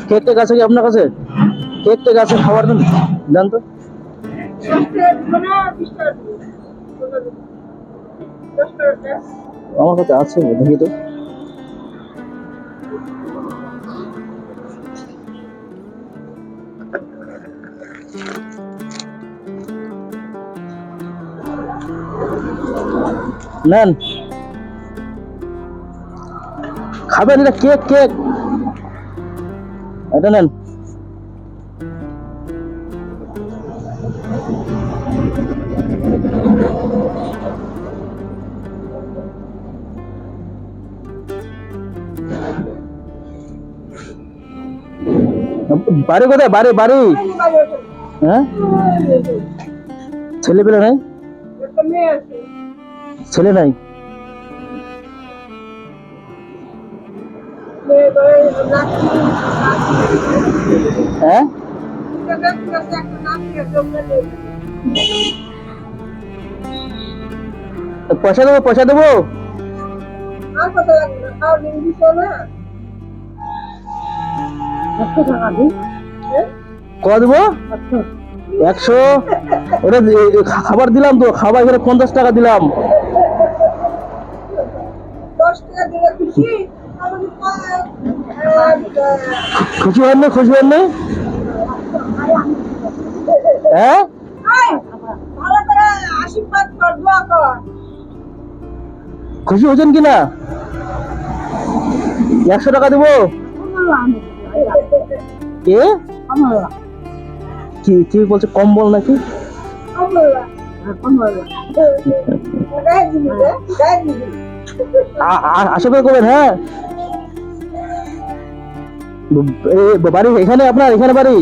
Cake take আছে কি আপনার কাছে? কেক টেক আছে, খাবার দেন, দেন তো। আমার কাছে আছে, দেখি তো। নেন, খাবেন? এটা কেক, কেক, এটা নেন। বাড়ি কোথায়? বাড়ি বাড়ি? হ্যাঁ, ছেলে পেলে নাই? ছেলে নাই? হ্যাঁ, পয়সা দেবো, পয়সা দেবো। কত দেবো? 100? ওটা খাবার দিলাম তো, খাবার এখানে 50 টাকা দিলাম। 10 টাকা দিলে খুশি? খুশি হন না? খুশি হন না? হ্যাঁ, ভালো করে আশীর্বাদ কর, দোয়া কর। খুশি হয়েছেন কিনা? 100 টাকা দেবো। কে কি কি বলছে? কম্বল নাকি? আশা করে করবেন। হ্যাঁ, বাড়ি এখানে? আপনার এখানে বাড়ি?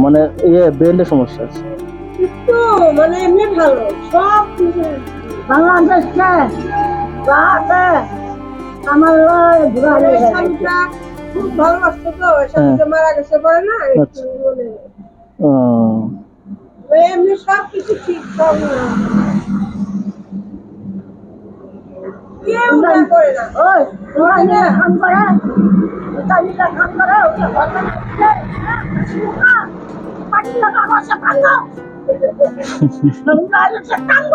মানে ব্রেনের সমস্যা আছে। মানে এমনি ভালো সব কিছু বাংলাদেশে আমার স্বামীটা খুব ভালোবাসতো তো, স্বামীটা মারা গেছে পরে না, এমনি সব কিছু ঠিক সব কেউ না করে না। কাম করে কাম করে পাটি লাগা বসে কান্দ কান্দ